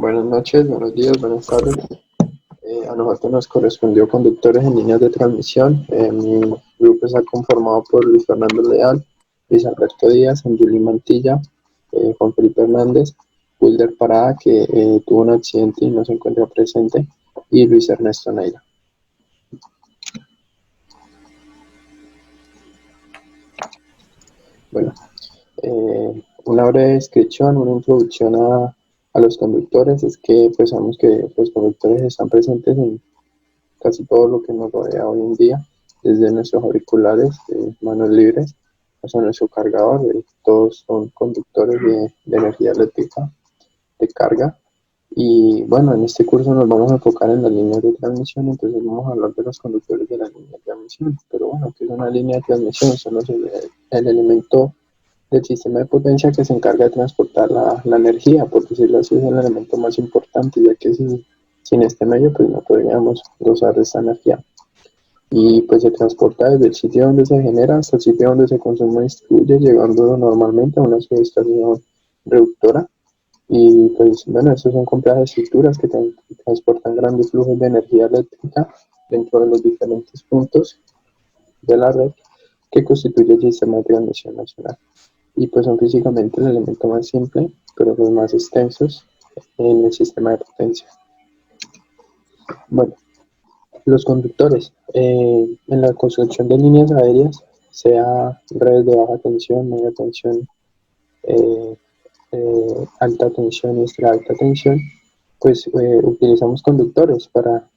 Buenas noches, buenos días, buenas tardes. A nosotros nos correspondió conductores en líneas de transmisión. Mi grupo está conformado por Luis Fernando Leal, Luis Alberto Díaz, Anjuli Mantilla, Juan Felipe Hernández, Wilder Parada, que tuvo un accidente y no se encuentra presente, y Luis Ernesto Neira. Bueno, una breve descripción, una introducción a los conductores es que pues sabemos que los conductores están presentes en casi todo lo que nos rodea hoy en día, desde nuestros auriculares, manos libres, hasta nuestro cargador. Todos son conductores de energía eléctrica de carga. Y bueno, en este curso nos vamos a enfocar en las líneas de transmisión, entonces vamos a hablar de los conductores de la línea de transmisión. Pero bueno, ¿qué es una línea de transmisión? Son el elemento del sistema de potencia que se encarga de transportar la energía, por decirlo así, es el elemento más importante, ya que sin este medio pues no podríamos gozar de esta energía. Y pues se transporta desde el sitio donde se genera hasta el sitio donde se consume y distribuye, llegando normalmente a una subestación reductora. Y pues bueno, estas son complejas estructuras que transportan grandes flujos de energía eléctrica dentro de los diferentes puntos de la red que constituye el sistema de transmisión nacional. Y pues son físicamente el elemento más simple, pero los más extensos en el sistema de potencia. Bueno, los conductores. En la construcción de líneas aéreas, sea redes de baja tensión, media tensión, eh, alta tensión y extra alta tensión, pues utilizamos conductores para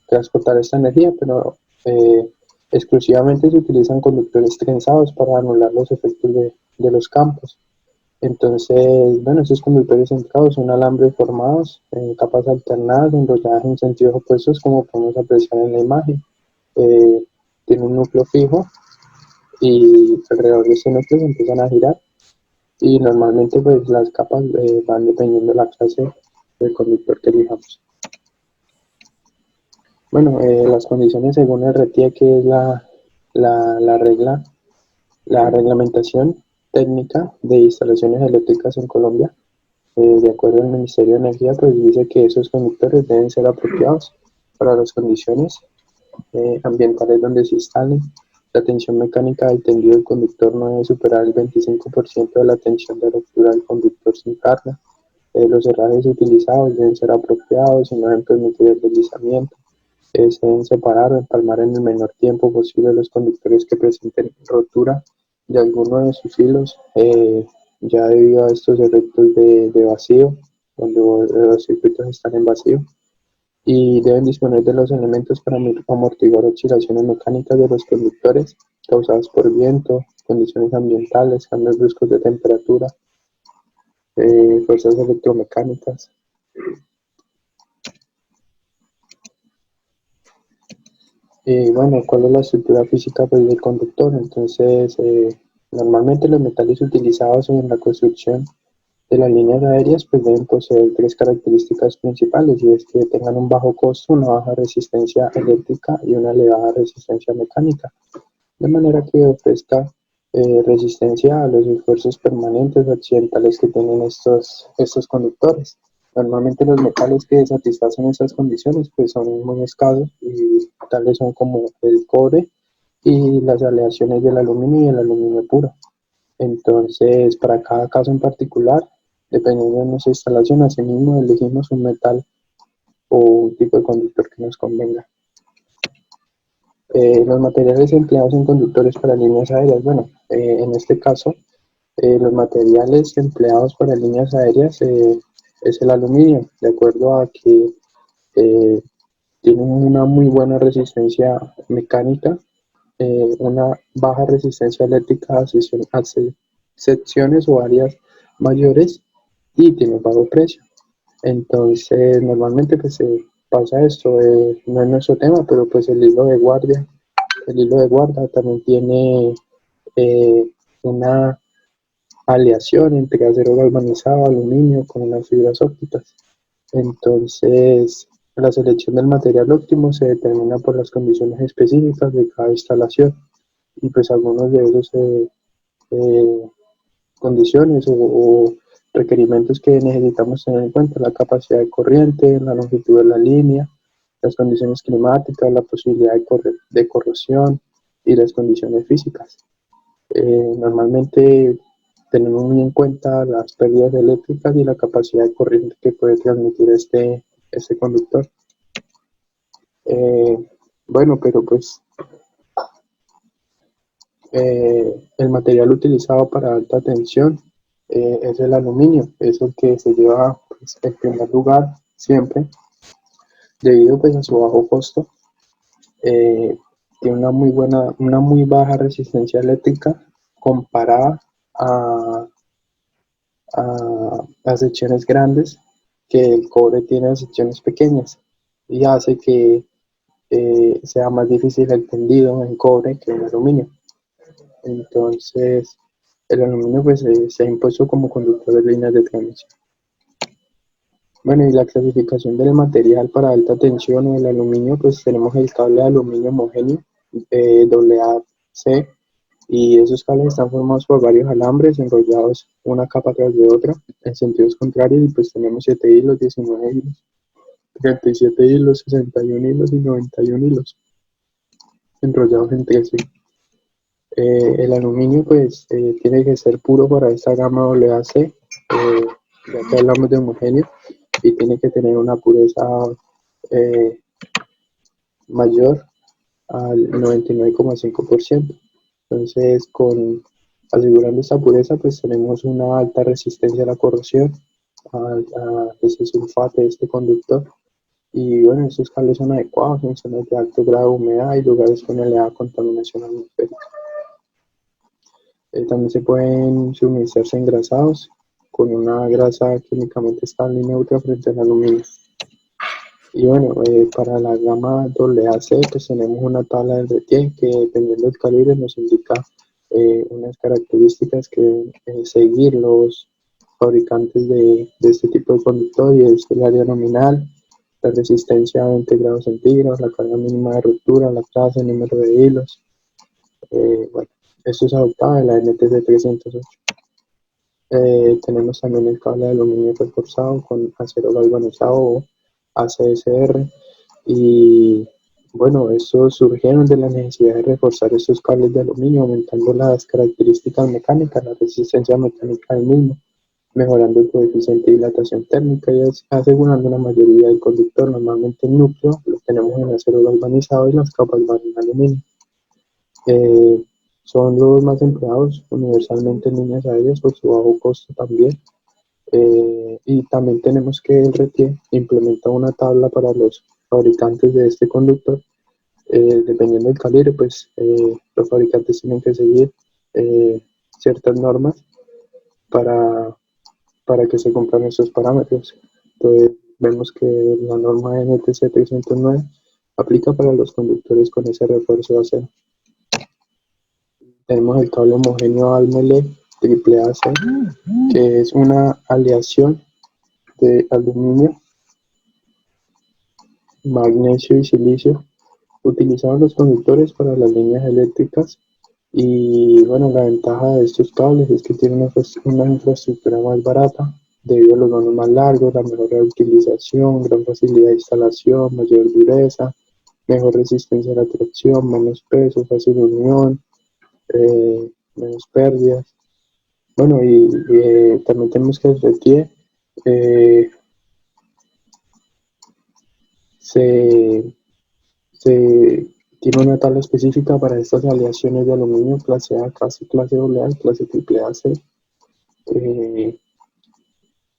transportar esta energía, pero exclusivamente se utilizan conductores trenzados para anular los efectos de los campos. Entonces, bueno, estos conductores centrados son alambres formados en capas alternadas, enrolladas en sentidos opuestos, como podemos apreciar en la imagen. Eh, Tiene un núcleo fijo y alrededor de este núcleo se empiezan a girar, y normalmente pues las capas van dependiendo de la clase del conductor que elijamos. Bueno, las condiciones según el RTIE, que es la regla, la reglamentación técnica de instalaciones eléctricas en Colombia. De acuerdo al Ministerio de Energía, pues dice que esos conductores deben ser apropiados para las condiciones ambientales donde se instalen. La tensión mecánica del tendido del conductor no debe superar el 25% de la tensión de ruptura del conductor sin carga. Los herrajes utilizados deben ser apropiados y no deben permitir el deslizamiento. Se deben separar o empalmar en el menor tiempo posible los conductores que presenten rotura de alguno de sus hilos, ya debido a estos efectos de vacío, cuando los circuitos están en vacío, y deben disponer de los elementos para amortiguar oscilaciones mecánicas de los conductores causadas por viento, condiciones ambientales, cambios bruscos de temperatura, fuerzas electromecánicas. Y bueno, ¿cuál es la estructura física pues, del conductor? Entonces, normalmente los metales utilizados en la construcción de las líneas aéreas pues deben poseer tres características principales, y es que tengan un bajo costo, una baja resistencia eléctrica y una elevada resistencia mecánica, de manera que ofrezca resistencia a los esfuerzos permanentes accidentales que tienen estos conductores. Normalmente los metales que satisfacen estas condiciones pues son muy escasos, y tales son como el cobre y las aleaciones del aluminio y el aluminio puro. Entonces, para cada caso en particular, dependiendo de nuestra instalación, asimismo elegimos un metal o un tipo de conductor que nos convenga. Los materiales empleados en conductores para líneas aéreas, bueno, en este caso, los materiales empleados para líneas aéreas es el aluminio, de acuerdo a que tiene una muy buena resistencia mecánica, una baja resistencia eléctrica a secciones o áreas mayores, y tiene un bajo precio. Entonces, normalmente pues se pasa esto, no es nuestro tema, pero pues el hilo de guarda también tiene una aleación entre acero galvanizado, aluminio con unas fibras ópticas. Entonces, la selección del material óptimo se determina por las condiciones específicas de cada instalación, y pues algunos de esos condiciones o requerimientos que necesitamos tener en cuenta: la capacidad de corriente, la longitud de la línea, las condiciones climáticas, la posibilidad de corrosión y las condiciones físicas. Normalmente tenemos muy en cuenta las pérdidas eléctricas y la capacidad de corriente que puede transmitir este conductor. Bueno, pero pues el material utilizado para alta tensión es el aluminio, es el que se lleva pues, en primer lugar siempre, debido pues, a su bajo costo. Tiene una muy baja resistencia eléctrica comparada a secciones grandes, que el cobre tiene secciones pequeñas, y hace que sea más difícil el tendido en cobre que en aluminio. Entonces, el aluminio pues, se ha impuesto como conductor de líneas de transmisión. Bueno, y la clasificación del material para alta tensión o el aluminio, pues tenemos el cable de aluminio homogéneo AAC, y esos cables están formados por varios alambres enrollados una capa tras de otra en sentidos contrarios, y pues tenemos 7 hilos, 19 hilos, 37 hilos, 61 hilos y 91 hilos enrollados entre sí. El aluminio pues tiene que ser puro para esta gama AAC, ya que hablamos de homogéneo, y tiene que tener una pureza mayor al 99,5%. Entonces, asegurando esta pureza, pues tenemos una alta resistencia a la corrosión, a ese sulfato de este conductor. Y bueno, estos cables son adecuados en zonas de alto grado de humedad y lugares con elevada contaminación atmosférica. También se pueden suministrarse engrasados con una grasa químicamente estable y neutra frente al aluminio. Y bueno, para la gama AAC pues tenemos una tabla de RTE que, dependiendo del calibre, nos indica unas características que seguir los fabricantes de este tipo de conductor, y es el área nominal, la resistencia a 20 grados centígrados, la carga mínima de ruptura, la clase, el número de hilos. Bueno, esto es adoptado de la NTC 308. Tenemos también el cable de aluminio reforzado con acero galvanizado o ACSR, y bueno, estos surgieron de la necesidad de reforzar estos cables de aluminio, aumentando las características mecánicas, la resistencia mecánica del mismo, mejorando el coeficiente de dilatación térmica y asegurando una mayoría del conductor. Normalmente el núcleo lo tenemos en acero galvanizado y las capas van en aluminio. Son los más empleados universalmente en líneas aéreas por su bajo costo también. Y también tenemos que el RTE implementa una tabla para los fabricantes de este conductor. Dependiendo del calibre, pues los fabricantes tienen que seguir ciertas normas para que se cumplan estos parámetros. Entonces, vemos que la norma NTC 309 aplica para los conductores con ese refuerzo de acero. Tenemos el cable homogéneo Almelec AAAC, que es una aleación de aluminio, magnesio y silicio, utilizados los conductores para las líneas eléctricas. Y bueno, la ventaja de estos cables es que tienen una infraestructura más barata debido a los vanos más largos, la mejor reutilización, gran facilidad de instalación, mayor dureza, mejor resistencia a la tracción, menos peso, fácil unión, menos pérdidas. Bueno, y también tenemos que el RTE se tiene una tabla específica para estas aleaciones de aluminio clase A, clase AA, clase AAAC,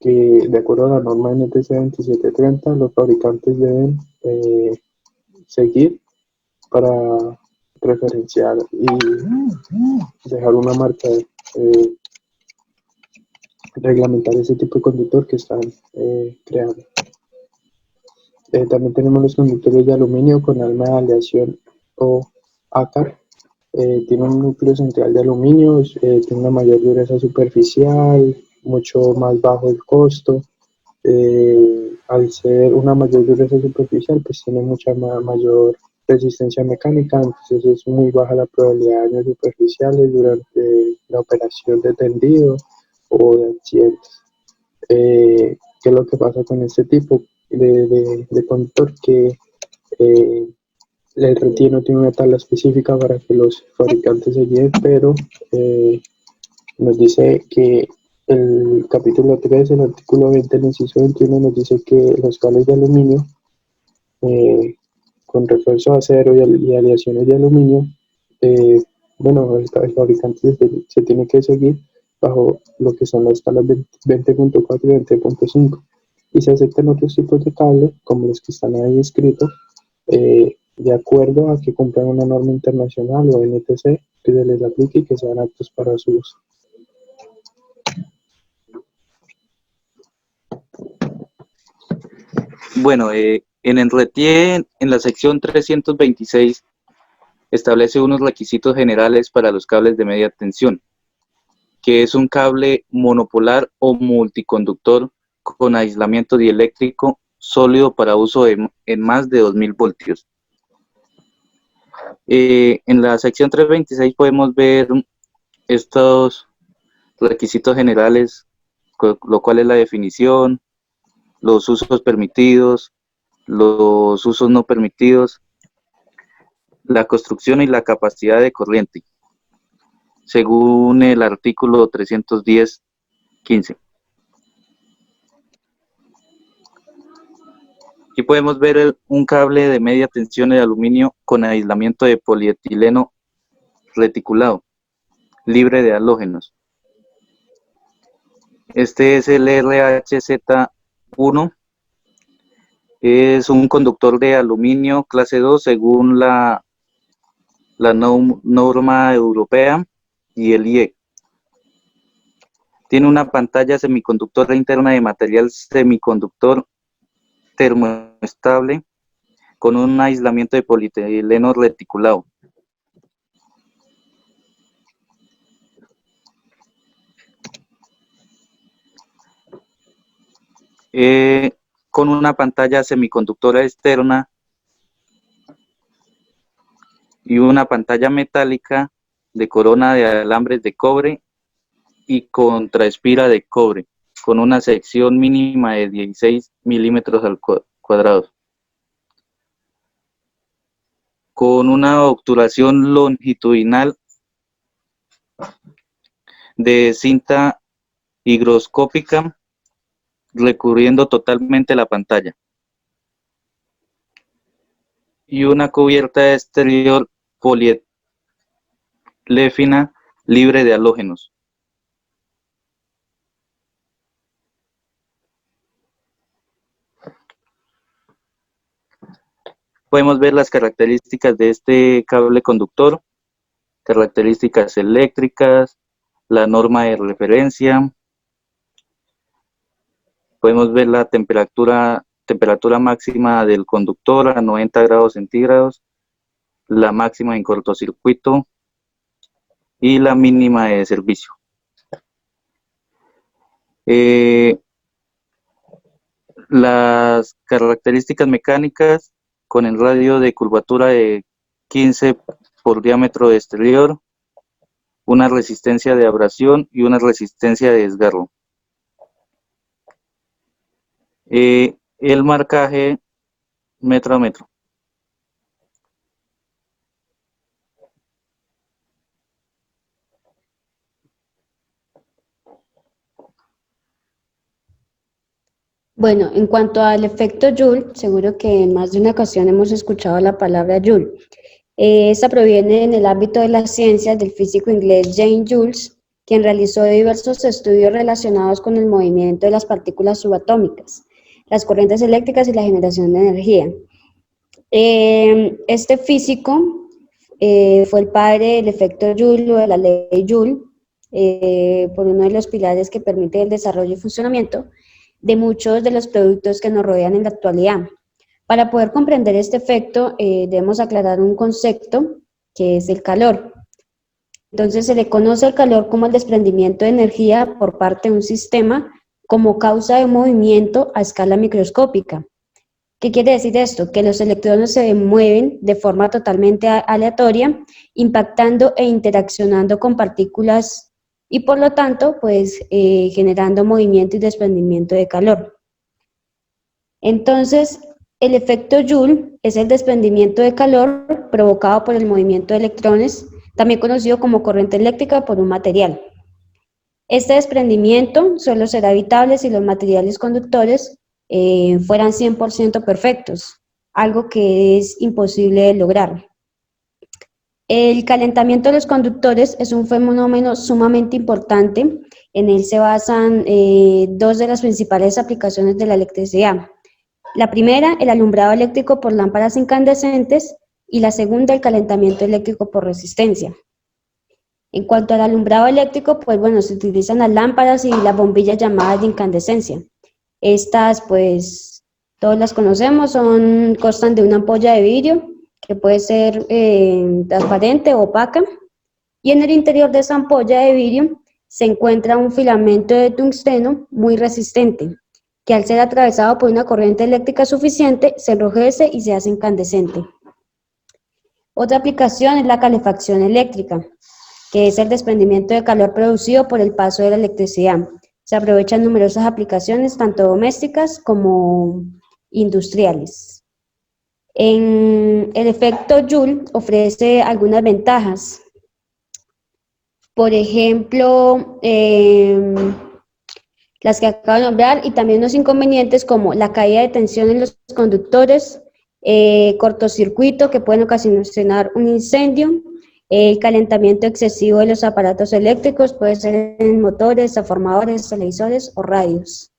que de acuerdo a la norma NTC 2730 los fabricantes deben seguir para referenciar y dejar una marca, reglamentar ese tipo de conductor que están creando. También tenemos los conductores de aluminio con alma de aleación o ACAR. Tiene un núcleo central de aluminio, tiene una mayor dureza superficial, mucho más bajo el costo. Al ser una mayor dureza superficial, pues tiene mucha mayor resistencia mecánica, entonces es muy baja la probabilidad de daños superficiales durante la operación de tendido o de accidentes. ¿Qué es lo que pasa con este tipo de conductor? Que eh, el RT no tiene una tabla específica para que los fabricantes se guíen, pero nos dice que el capítulo 3, el artículo 20, el inciso 21, nos dice que los cables de aluminio eh, con refuerzo de acero y aleaciones de aluminio, eh, bueno, el fabricante se tiene que seguir bajo lo que son las escalas 20.4 y 20.5, y se aceptan otros tipos de cable como los que están ahí escritos, de acuerdo a que cumplan una norma internacional o NTC que se les aplique y que sean aptos para su uso. Bueno, en el RETIE, en la sección 326, establece unos requisitos generales para los cables de media tensión, que es un cable monopolar o multiconductor con aislamiento dieléctrico sólido para uso en más de 2000 voltios. En la sección 326 podemos ver estos requisitos generales, lo cual es la definición, los usos permitidos, los usos no permitidos, la construcción y la capacidad de corriente, según el artículo 310.15. Aquí podemos ver un cable de media tensión de aluminio con aislamiento de polietileno reticulado, libre de halógenos. Este es el RHZ1, es un conductor de aluminio clase 2 según la norma europea y el IE. Tiene una pantalla semiconductora interna de material semiconductor termoestable con un aislamiento de polietileno reticulado. Con una pantalla semiconductora externa y una pantalla metálica de corona de alambres de cobre y contraespira de cobre, con una sección mínima de 16 milímetros al cuadrado, con una obturación longitudinal de cinta higroscópica recubriendo totalmente la pantalla, y una cubierta exterior poliéfina libre de halógenos. Podemos ver las características de este cable conductor, características eléctricas, la norma de referencia. Podemos ver la temperatura máxima del conductor a 90 grados centígrados, la máxima en cortocircuito y la mínima de servicio. Las características mecánicas con el radio de curvatura de 15 por diámetro exterior, una resistencia de abrasión y una resistencia de desgarro. El marcaje metro a metro. Bueno, en cuanto al efecto Joule, seguro que en más de una ocasión hemos escuchado la palabra Joule. Esta proviene en el ámbito de las ciencias del físico inglés James Joule, quien realizó diversos estudios relacionados con el movimiento de las partículas subatómicas, las corrientes eléctricas y la generación de energía. Este físico fue el padre del efecto Joule o de la ley Joule, por uno de los pilares que permite el desarrollo y funcionamiento de muchos de los productos que nos rodean en la actualidad. Para poder comprender este efecto, debemos aclarar un concepto que es el calor. Entonces, se le conoce el calor como el desprendimiento de energía por parte de un sistema como causa de movimiento a escala microscópica. ¿Qué quiere decir esto? Que los electrones se mueven de forma totalmente aleatoria, impactando e interaccionando con partículas y por lo tanto, pues generando movimiento y desprendimiento de calor. Entonces, el efecto Joule es el desprendimiento de calor provocado por el movimiento de electrones, también conocido como corriente eléctrica por un material. Este desprendimiento solo será evitable si los materiales conductores fueran 100% perfectos, algo que es imposible de lograr. El calentamiento de los conductores es un fenómeno sumamente importante. En él se basan dos de las principales aplicaciones de la electricidad. La primera, el alumbrado eléctrico por lámparas incandescentes, y la segunda, el calentamiento eléctrico por resistencia. En cuanto al alumbrado eléctrico, pues bueno, se utilizan las lámparas y las bombillas llamadas de incandescencia. Estas, pues, todos las conocemos, constan de una ampolla de vidrio que puede ser transparente o opaca, y en el interior de esa ampolla de vidrio se encuentra un filamento de tungsteno muy resistente, que al ser atravesado por una corriente eléctrica suficiente, se enrojece y se hace incandescente. Otra aplicación es la calefacción eléctrica, que es el desprendimiento de calor producido por el paso de la electricidad. Se aprovechan numerosas aplicaciones, tanto domésticas como industriales. El efecto Joule ofrece algunas ventajas. Por ejemplo, las que acabo de nombrar, y también unos inconvenientes como la caída de tensión en los conductores, cortocircuito que pueden ocasionar un incendio, el calentamiento excesivo de los aparatos eléctricos, puede ser en motores, transformadores, televisores o radios.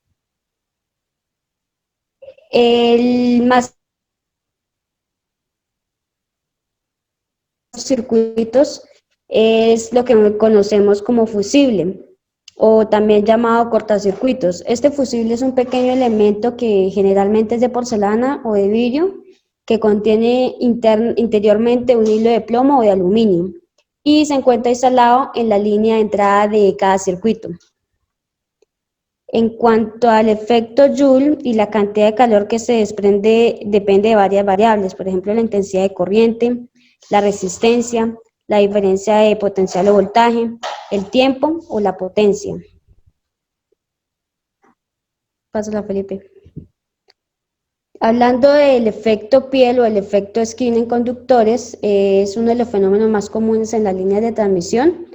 El más circuitos es lo que conocemos como fusible, o también llamado cortacircuitos. Este fusible es un pequeño elemento que generalmente es de porcelana o de vidrio, que contiene interiormente un hilo de plomo o de aluminio, y se encuentra instalado en la línea de entrada de cada circuito. En cuanto al efecto Joule y la cantidad de calor que se desprende, depende de varias variables, por ejemplo, la intensidad de corriente, la resistencia, la diferencia de potencial o voltaje, el tiempo o la potencia. Pásala, Felipe. Hablando del efecto piel o el efecto skin en conductores, es uno de los fenómenos más comunes en las líneas de transmisión.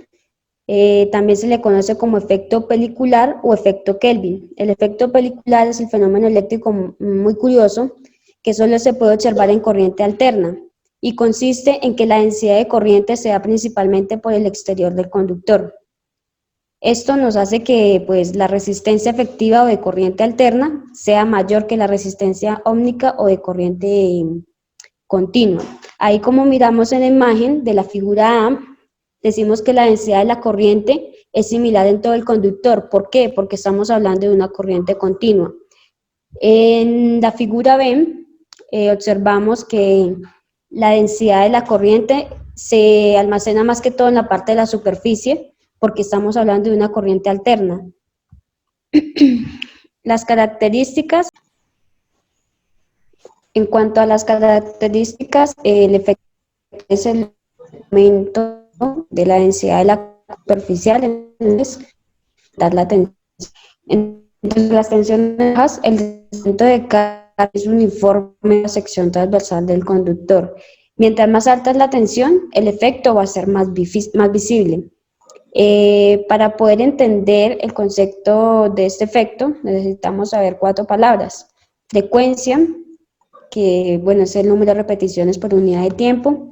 También se le conoce como efecto pelicular o efecto Kelvin. El efecto pelicular es el fenómeno eléctrico muy curioso que solo se puede observar en corriente alterna y consiste en que la densidad de corriente se da principalmente por el exterior del conductor. Esto nos hace que pues, la resistencia efectiva o de corriente alterna sea mayor que la resistencia ómnica o de corriente continua. Ahí, como miramos en la imagen de la figura A, decimos que la densidad de la corriente es similar en todo el conductor. ¿Por qué? Porque estamos hablando de una corriente continua. En la figura B observamos que la densidad de la corriente se almacena más que todo en la parte de la superficie, porque estamos hablando de una corriente alterna. Las características. En cuanto a las características, el efecto es el aumento de la densidad de la superficial, dar la tensión. Entonces, las tensiones bajas, el descenso de carga es uniforme en la sección transversal del conductor. Mientras más alta es la tensión, el efecto va a ser más visible. Para poder entender el concepto de este efecto, necesitamos saber 4 palabras. Frecuencia, que bueno, es el número de repeticiones por unidad de tiempo.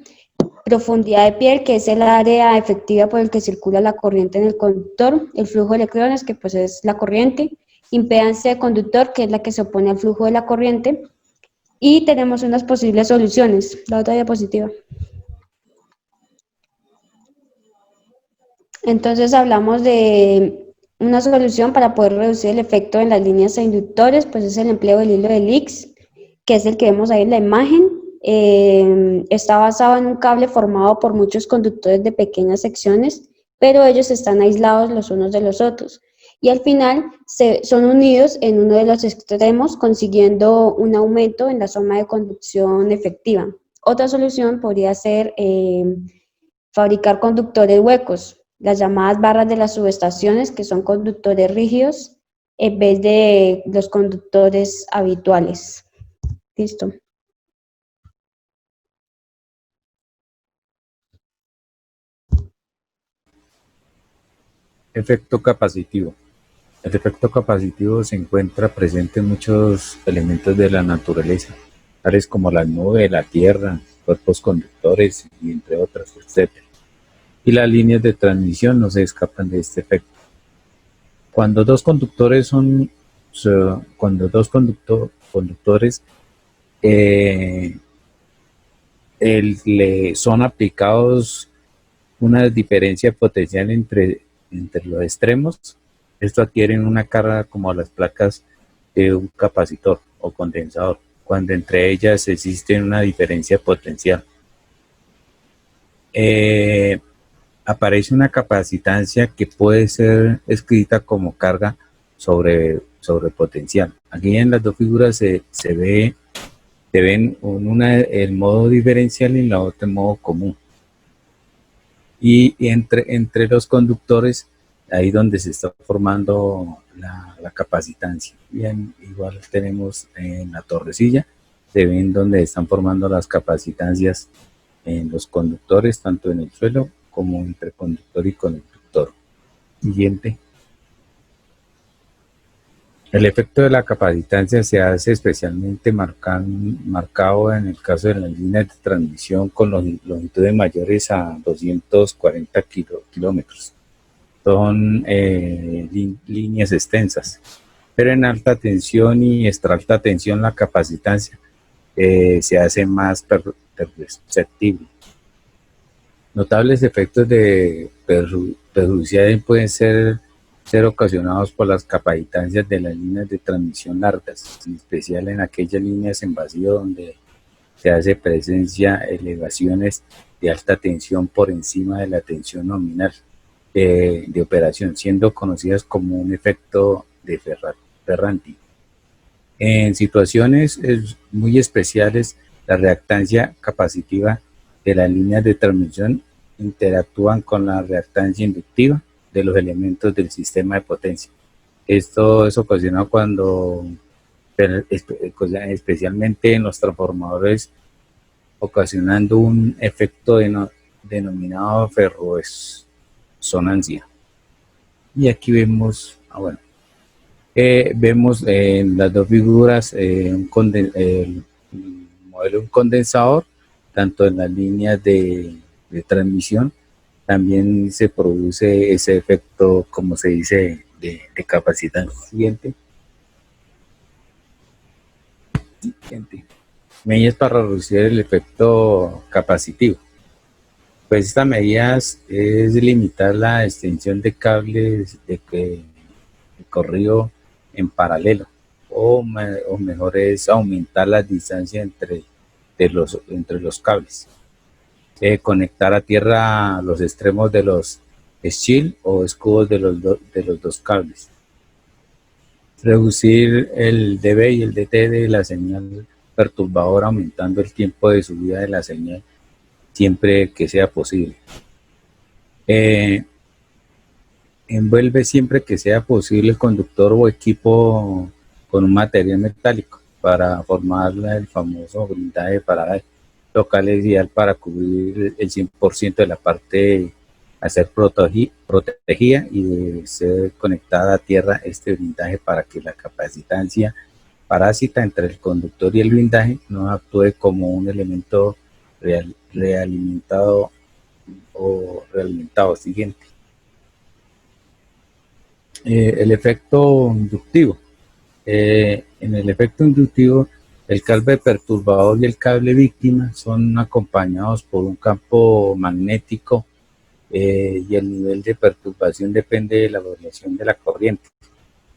Profundidad de piel, que es el área efectiva por el que circula la corriente en el conductor. El flujo de electrones, que pues es la corriente. Impedancia de conductor, que es la que se opone al flujo de la corriente. Y tenemos unas posibles soluciones. La otra diapositiva. Entonces hablamos de una solución para poder reducir el efecto en las líneas e inductores, pues es el empleo del hilo de Higgs, que es el que vemos ahí en la imagen. Está basado en un cable formado por muchos conductores de pequeñas secciones, pero ellos están aislados los unos de los otros. Y al final son unidos en uno de los extremos, consiguiendo un aumento en la suma de conducción efectiva. Otra solución podría ser fabricar conductores huecos. las llamadas barras de las subestaciones, que son conductores rígidos, en vez de los conductores habituales. Listo. Efecto capacitivo. El efecto capacitivo se encuentra presente en muchos elementos de la naturaleza, tales como las nubes, la tierra, cuerpos conductores y entre otras, etc. Y las líneas de transmisión no se escapan de este efecto. Cuando dos conductores conductores son aplicados una diferencia potencial entre los extremos, esto adquiere una carga como las placas de un capacitor o condensador, cuando entre ellas existe una diferencia potencial. Aparece una capacitancia que puede ser escrita como carga sobre potencial. Aquí en las dos figuras se ven una el modo diferencial y la otra el modo común. Y entre los conductores, ahí donde se está formando la capacitancia. Bien, igual tenemos en la torrecilla, se ven donde están formando las capacitancias en los conductores, tanto en el suelo como entre conductor y conductor. Siguiente. El efecto de la capacitancia se hace especialmente marcado en el caso de las líneas de transmisión con longitudes mayores a 240 kilómetros. Son líneas extensas, pero en alta tensión y extra alta tensión la capacitancia se hace más perceptible. Notables efectos de perjudiciales pueden ser ocasionados por las capacitancias de las líneas de transmisión largas, en especial en aquellas líneas en vacío donde se hace presencia elevaciones de alta tensión por encima de la tensión nominal de operación, siendo conocidas como un efecto de Ferranti. En situaciones muy especiales, la reactancia capacitiva de las líneas de transmisión interactúan con la reactancia inductiva de los elementos del sistema de potencia. Esto es ocasionado cuando, especialmente en los transformadores, ocasionando un efecto denominado ferroresonancia. Y aquí vemos, vemos en las dos figuras el modelo de un condensador, tanto en las líneas de transmisión. También se produce ese efecto, como se dice, de capacitancia. Siguiente. Medidas para reducir el efecto capacitivo. Pues esta medida es limitar la extensión de cables de corrido en paralelo, o mejor es aumentar la distancia entre los cables. Conectar a tierra los extremos de los shield o escudos de los dos cables. Reducir el dB y el dt de la señal perturbadora, aumentando el tiempo de subida de la señal siempre que sea posible. Envuelve siempre que sea posible el conductor o equipo con un material metálico para formar el famoso blindaje Faraday, lo cual es ideal para cubrir el 100% de la parte a ser protegida y de ser conectada a tierra este blindaje, para que la capacitancia parásita entre el conductor y el blindaje no actúe como un elemento realimentado. Siguiente. El efecto inductivo. En el efecto inductivo, el cable perturbador y el cable víctima son acompañados por un campo magnético y el nivel de perturbación depende de la variación de la corriente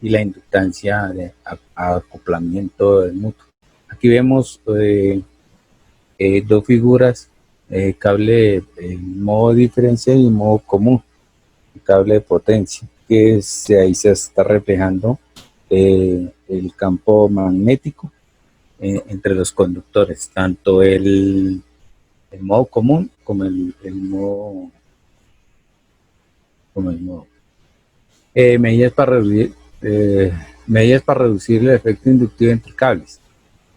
y la inductancia de acoplamiento del mutuo. Aquí vemos dos figuras, cable en modo diferencial y modo común, cable de potencia, que ahí se está reflejando el campo magnético entre los conductores, tanto el modo común como el modo como el modo. Medidas para reducir el efecto inductivo entre cables.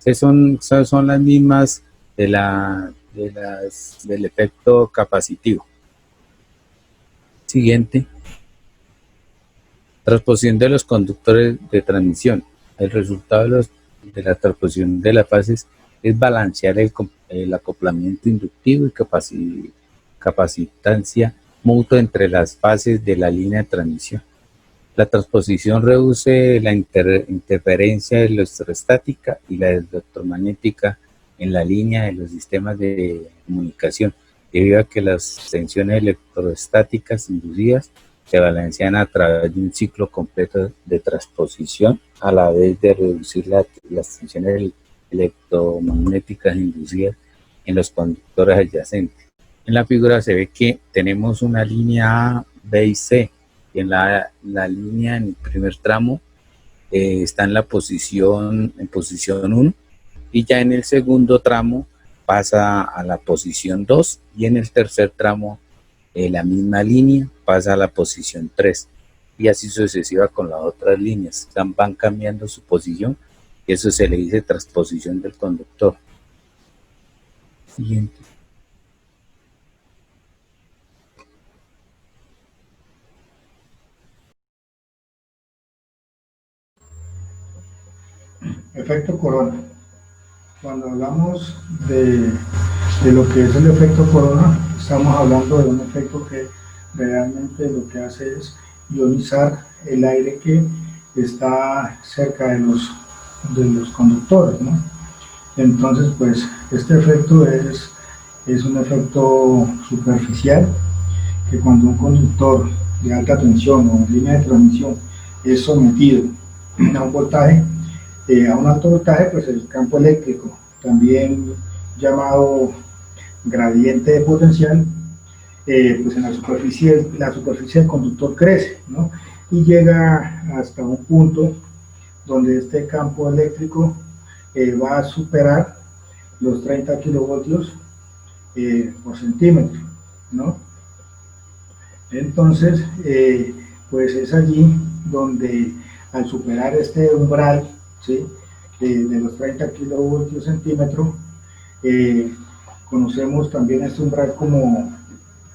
Esas son las mismas del efecto capacitivo. Siguiente. Transposición de los conductores de transmisión. El resultado de la transposición de las fases es balancear el acoplamiento inductivo y capacitancia mutua entre las fases de la línea de transmisión. La transposición reduce la interferencia electrostática y la electromagnética en la línea de los sistemas de comunicación, debido a que las tensiones electrostáticas inducidas se balancean a través de un ciclo completo de transposición, a la vez de reducir las tensiones electromagnéticas inducidas en los conductores adyacentes. En la figura se ve que tenemos una línea A, B y C, y en la línea, en el primer tramo, está en posición 1, y ya en el segundo tramo pasa a la posición 2, y en el tercer tramo la misma línea pasa a la posición 3, y así sucesiva con las otras líneas. Van cambiando su posición, y eso se le dice transposición del conductor. Siguiente. Efecto corona. Cuando hablamos de lo que es el efecto corona, estamos hablando de un efecto que realmente lo que hace es ionizar el aire que está cerca de los conductores, ¿no? Entonces, pues, este efecto es un efecto superficial, que cuando un conductor de alta tensión o línea de transmisión es sometido a un voltaje, a un alto voltaje, pues el campo eléctrico, también llamado gradiente de potencial, pues en la superficie del conductor crece, ¿no? Y llega hasta un punto donde este campo eléctrico va a superar los 30 kilovoltios por centímetro, ¿no? Entonces, pues es allí donde al superar este umbral, ¿sí?, de los 30 kilovoltios centímetro, conocemos también este umbral como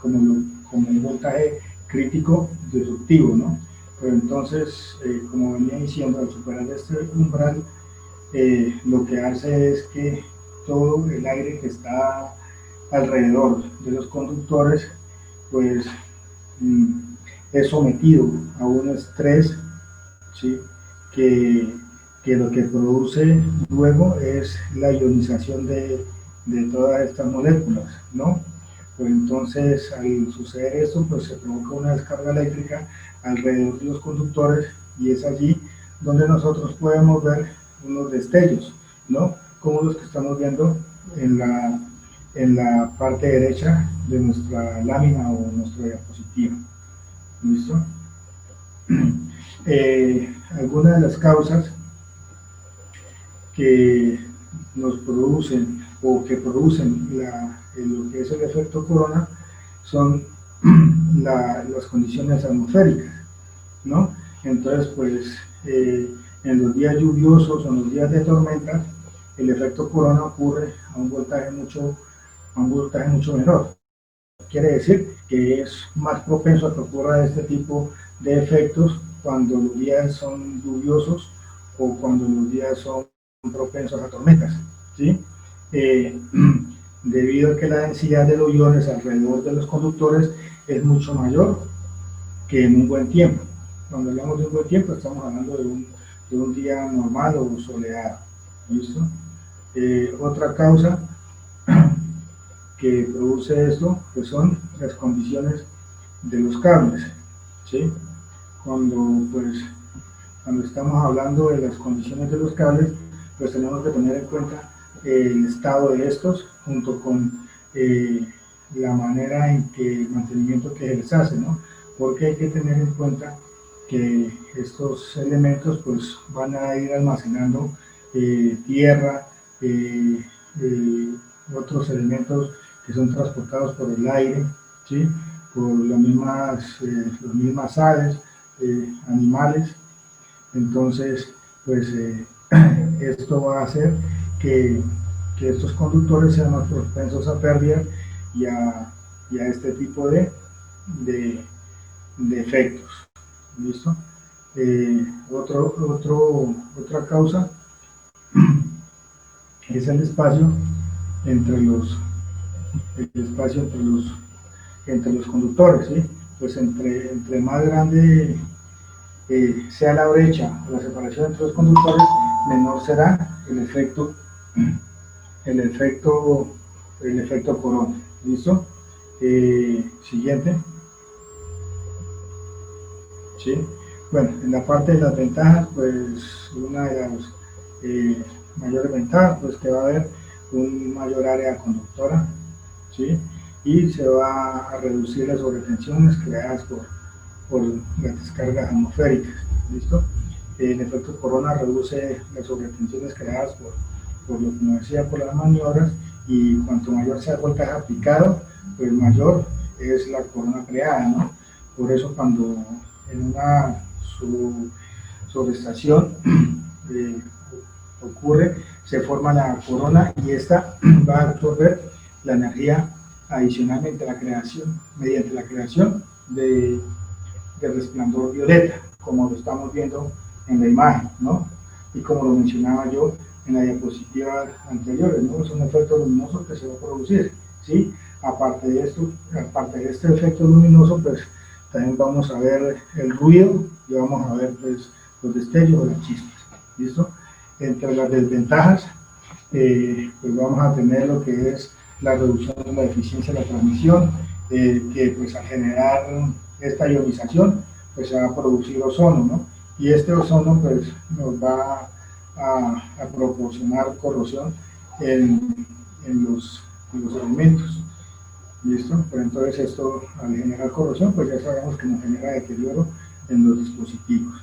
un voltaje crítico disruptivo, ¿no? Pero entonces, como venía diciendo, al superar este umbral, lo que hace es que todo el aire que está alrededor de los conductores, pues es sometido a un estrés, ¿sí?, que lo que produce luego es la ionización de todas estas moléculas, ¿no? Pues entonces, al suceder esto, pues se provoca una descarga eléctrica alrededor de los conductores, y es allí donde nosotros podemos ver unos destellos, ¿no?, como los que estamos viendo en la parte derecha de nuestra lámina o nuestra diapositiva. ¿Listo? Algunas de las causas que nos producen o que producen lo que es el efecto corona son las condiciones atmosféricas, ¿no? Entonces, pues, en los días lluviosos o en los días de tormenta, el efecto corona ocurre a un voltaje mucho menor. Quiere decir que es más propenso a que ocurra este tipo de efectos cuando los días son lluviosos o cuando los días son propensos a tormentas, ¿sí? Debido a que la densidad de los iones alrededor de los conductores es mucho mayor que en un buen tiempo. Cuando hablamos de un buen tiempo, estamos hablando de un día normal o soleado. ¿Listo? Otra causa que produce esto, pues son las condiciones de los cables, ¿sí? Cuando estamos hablando de las condiciones de los cables, pues tenemos que tener en cuenta el estado de estos, junto con la manera en que el mantenimiento que les hace, ¿no? Porque hay que tener en cuenta que estos elementos pues van a ir almacenando tierra, otros elementos que son transportados por el aire, ¿sí? por las mismas aves, animales. Entonces, pues esto va a hacer que estos conductores sean más propensos a pérdida y a este tipo de efectos. ¿Listo? Otra causa es el espacio entre los conductores, ¿sí? Pues entre más grande sea la brecha o la separación entre los conductores, menor será el efecto corona. ¿Listo? Siguiente. ¿Sí? Bueno, en la parte de las ventajas, pues una de las mayores ventajas, pues que va a haber un mayor área conductora, ¿sí? Y se va a reducir las sobretensiones creadas por las descargas atmosféricas. ¿Listo? El efecto corona reduce las sobretensiones creadas por lo que nos decía, por las maniobras, y cuanto mayor sea el voltaje aplicado, pues mayor es la corona creada, ¿no? Por eso cuando en una subestación ocurre, se forma la corona y esta va a absorber la energía adicionalmente mediante la creación de resplandor violeta, como lo estamos viendo en la imagen, ¿no? Y como lo mencionaba yo en la diapositiva anterior, ¿no? Es un efecto luminoso que se va a producir, ¿sí? Aparte de este efecto luminoso, pues también vamos a ver el ruido y vamos a ver pues los destellos o las chispas, ¿listo? Entre las desventajas, pues vamos a tener lo que es la reducción de la eficiencia de la transmisión, que pues al generar esta ionización, pues se va a producir ozono, ¿no? Y este ozono pues nos va a proporcionar corrosión en los elementos. ¿Listo? Pero entonces esto, al generar corrosión, pues ya sabemos que nos genera deterioro en los dispositivos.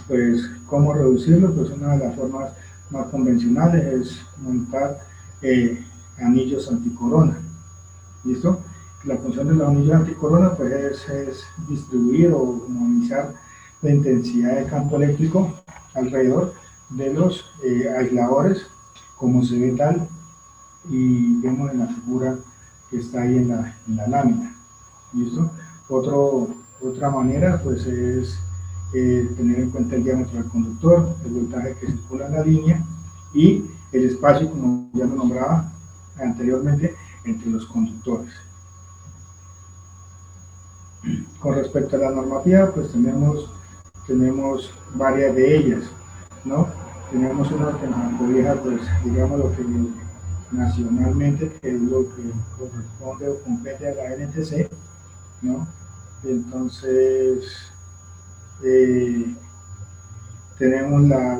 Pues, ¿cómo reducirlo? Pues una de las formas más convencionales es montar anillos anticorona. ¿Listo? La función de los anillos anticorona pues es distribuir o minimizar la intensidad de campo eléctrico alrededor de los aisladores, como se ve tal y vemos en la figura que está ahí en la lámina. ¿Listo? Otra manera pues es tener en cuenta el diámetro del conductor, el voltaje que circula en la línea y el espacio, como ya lo nombraba anteriormente, entre los conductores. Con respecto a la normativa, pues tenemos varias de ellas, ¿no? Tenemos una que nos cobija, pues, digamos, lo que nacionalmente, que es lo que corresponde o compete a la NTC, ¿no? Entonces, tenemos la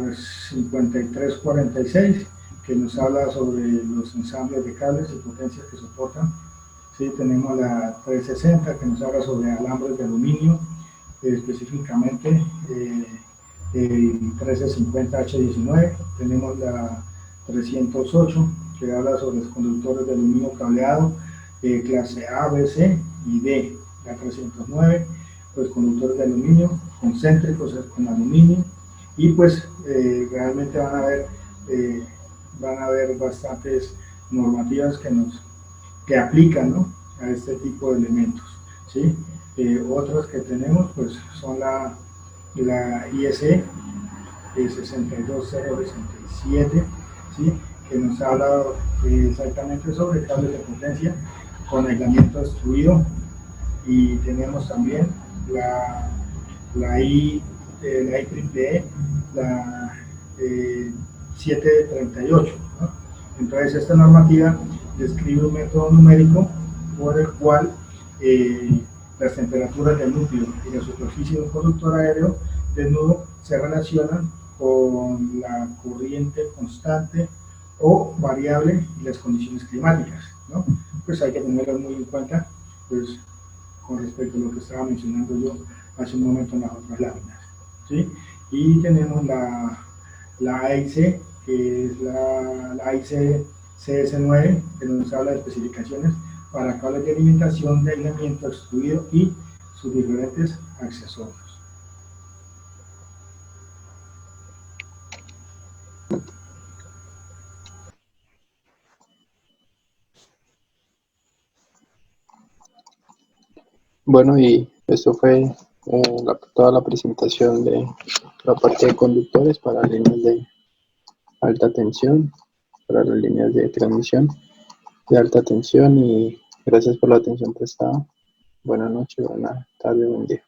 5346, que nos habla sobre los ensambles de cables y potencias que soportan. Sí, tenemos la 360, que nos habla sobre alambres de aluminio, específicamente el 1350H19. Tenemos la 308, que habla sobre los conductores de aluminio cableado, clase A, B, C y D. La 309, pues conductores de aluminio concéntricos con aluminio, y pues realmente van a haber bastantes normativas que aplican, ¿no?, a este tipo de elementos, ¿sí? Otras que tenemos pues son la IEC 62067, ¿sí?, que nos habla exactamente sobre cables de potencia con aislamiento destruido, y tenemos también la IEEE, la 738, ¿no? Entonces esta normativa describe un método numérico por el cual las temperaturas del núcleo y la superficie de un conductor aéreo desnudo se relacionan con la corriente constante o variable y las condiciones climáticas, ¿no? Pues hay que tenerlas muy en cuenta, pues, con respecto a lo que estaba mencionando yo hace un momento en las otras láminas, ¿sí? Y tenemos la AIC, que es la AIC CS9, que nos habla de especificaciones para cables de alimentación de aislamiento excluido y sus diferentes accesorios. Bueno, y esto fue toda la presentación de la parte de conductores para líneas de alta tensión, para las líneas de transmisión de alta tensión, y gracias por la atención prestada. Buenas noches, buena tarde, buen día.